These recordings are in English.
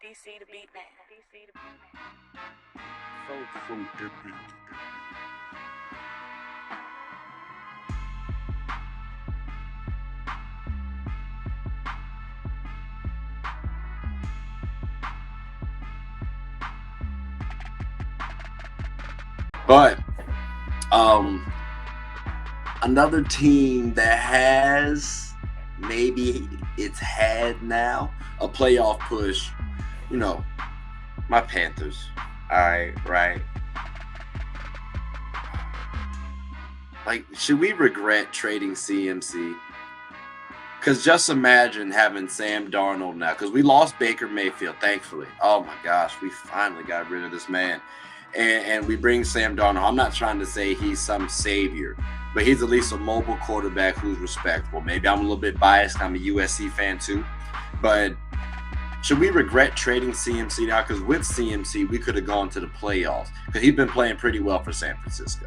DC the beat man. So epic. But another team that has maybe it's had now a playoff push, you know, my Panthers. All right. Like, should we regret trading CMC? Because just imagine having Sam Darnold now. Because we lost Baker Mayfield, thankfully. Oh my gosh, we finally got rid of this man. And we bring Sam Darnold. I'm not trying to say he's some savior, but he's at least a mobile quarterback who's respectable. Maybe I'm a little bit biased. I'm a USC fan too. But should we regret trading CMC now? Because with CMC, we could have gone to the playoffs. Because he's been playing pretty well for San Francisco.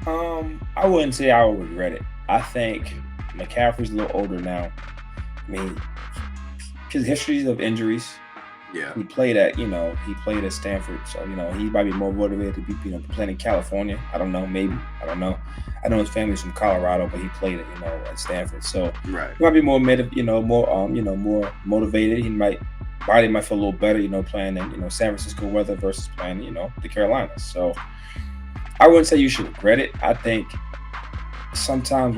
I wouldn't say I would regret it. I think McCaffrey's a little older now. I mean, his histories of injuries. Yeah. He played at Stanford. So, he might be more motivated to be, playing in California. I don't know, maybe. I don't know. I know his family's from Colorado, but he played at Stanford. So right. He might be more more motivated. Body might feel a little better, playing in, San Francisco weather versus playing, the Carolinas. So I wouldn't say you should regret it. I think sometimes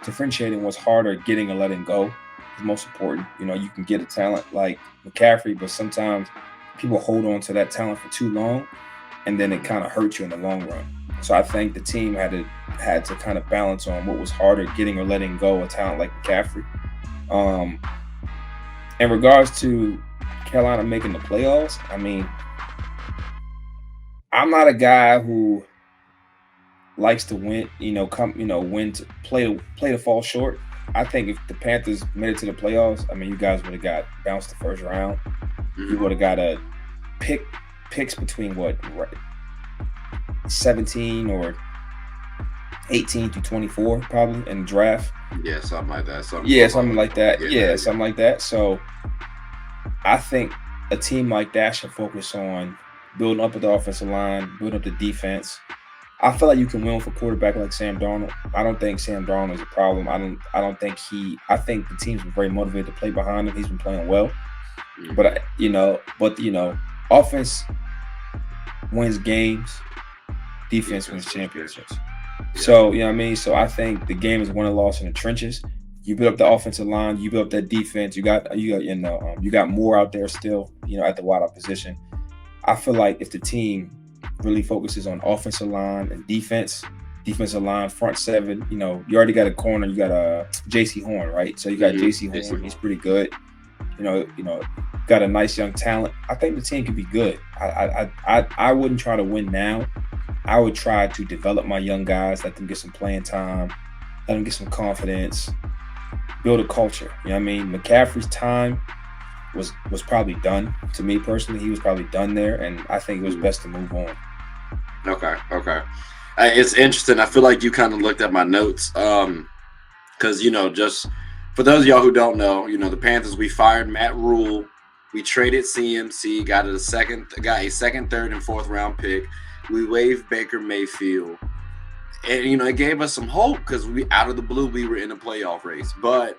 differentiating was harder. Getting or letting go is most important. You can get a talent like McCaffrey, but sometimes people hold on to that talent for too long, and then it kind of hurts you in the long run. So I think the team had to kind of balance on what was harder, getting or letting go a talent like McCaffrey. In regards to Carolina making the playoffs, I mean, I'm not a guy who likes to win, win to play to fall short. I think if the Panthers made it to the playoffs, I mean, you guys would have got bounced the first round. Mm-hmm. You would have got a picks between 17 or 18 to 24 probably in the draft. Yeah, something like that. Something like that. So I think a team like that should focus on building up the offensive line, building up the defense. I feel like you can win with a quarterback like Sam Darnold. I don't think Sam Darnold is a problem. I think the team's been very motivated to play behind him. He's been playing well. But offense wins games, defense wins championships. Yeah. So, So I think the game is won and lost in the trenches. You build up the offensive line, you build up that defense. You got more out there still, at the wideout position. I feel like if the team really focuses on offensive line and defensive line, front seven, you already got a corner, you got a JC Horn, right? So you got JC Horn, he's pretty good. Got a nice young talent. I think the team could be good. I wouldn't try to win now. I would try to develop my young guys, let them get some playing time, let them get some confidence, build a culture. McCaffrey's time was probably done. To me personally, he was probably done there, and I think it was best to move on. Okay. It's interesting. I feel like you kind of looked at my notes, because just for those of y'all who don't know, the Panthers, we fired Matt Rule, we traded CMC, got a second, third, and fourth round pick. We waived Baker Mayfield, and it gave us some hope because we out of the blue we were in a playoff race, but.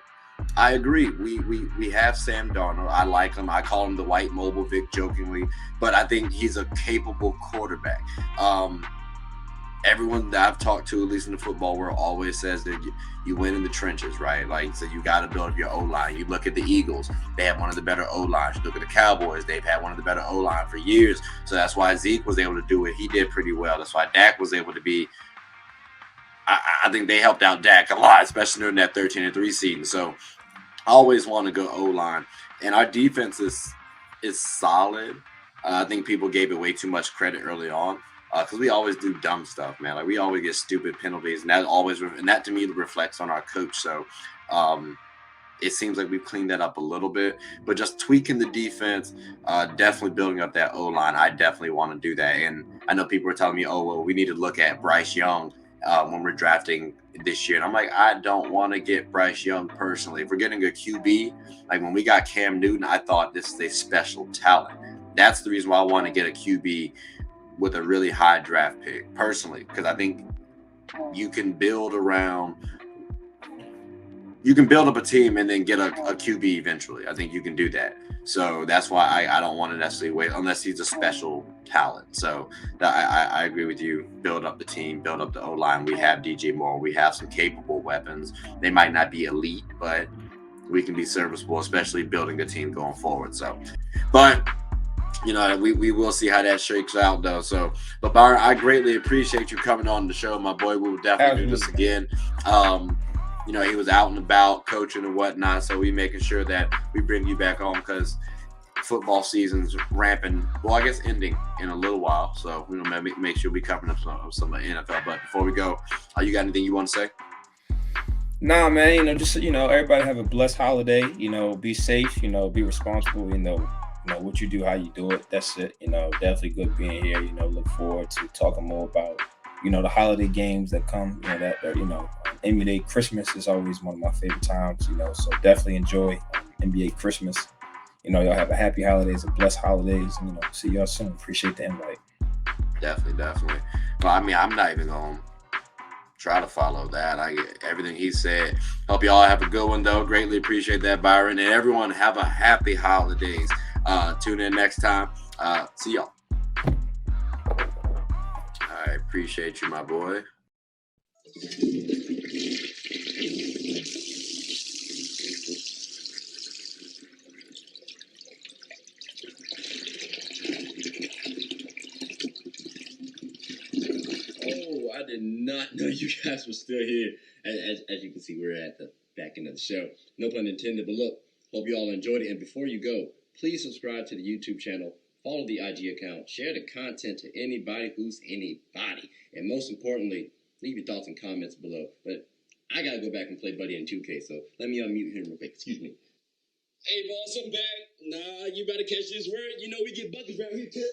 I agree. We have Sam Darnold. I like him. I call him the white mobile Vic jokingly, but I think he's a capable quarterback. Everyone that I've talked to, at least in the football world, always says that you win in the trenches, right? Like, so you got to build up your O-line. You look at the Eagles, they have one of the better O-lines. You look at the Cowboys, they've had one of the better O-line for years. So that's why Zeke was able to do it. He did pretty well. That's why Dak was able to be. I think they helped out Dak a lot, especially during that 13-3 season. So I always want to go O-line. And our defense is solid. I think people gave it way too much credit early on because we always do dumb stuff, man. Like, we always get stupid penalties, and that to me reflects on our coach. So it seems like we've cleaned that up a little bit. But just tweaking the defense, definitely building up that O-line, I definitely want to do that. And I know people are telling me, oh, well, we need to look at Bryce Young when we're drafting this year. And I'm like, I don't want to get Bryce Young personally. If we're getting a QB, like when we got Cam Newton, I thought this is a special talent. That's the reason why I want to get a QB with a really high draft pick personally, because I think you can build up a team and then get a QB eventually. I think you can do that. So that's why I don't want to necessarily wait unless he's a special talent. So I agree with you. Build up the team, build up the O-line. We have DJ Moore. We have some capable weapons. They might not be elite, but we can be serviceable, especially building a team going forward. So, but we will see how that shakes out, though. So, but Byron, I greatly appreciate you coming on the show, my boy. We will definitely do this again. He was out and about coaching and whatnot, so we making sure that we bring you back on because football season's ramping. Well, I guess ending in a little while, so make sure we covering up some NFL. But before we go, you got anything you want to say? Nah, man. Just everybody have a blessed holiday. Be safe. Be responsible. What you do, how you do it. That's it. Definitely good being here. Look forward to talking more about the holiday games that come. NBA Christmas is always one of my favorite times. So definitely enjoy NBA Christmas. Y'all have a happy holidays and blessed holidays. And, see y'all soon. Appreciate the invite. Definitely. Well, I'm not even going to try to follow that. I get everything he said. Hope y'all have a good one, though. Greatly appreciate that, Byron. And everyone have a happy holidays. Tune in next time. See y'all. I appreciate you, my boy. I did not know you guys were still here. As you can see, we're at the back end of the show. No pun intended, but look, hope you all enjoyed it. And before you go, please subscribe to the YouTube channel, follow the IG account, share the content to anybody who's anybody. And most importantly, leave your thoughts and comments below. But I got to go back and play Buddy in 2K, so let me unmute him real quick. Excuse me. Hey, boss, I'm back. Nah, you better catch this word. We get buckets around here, too.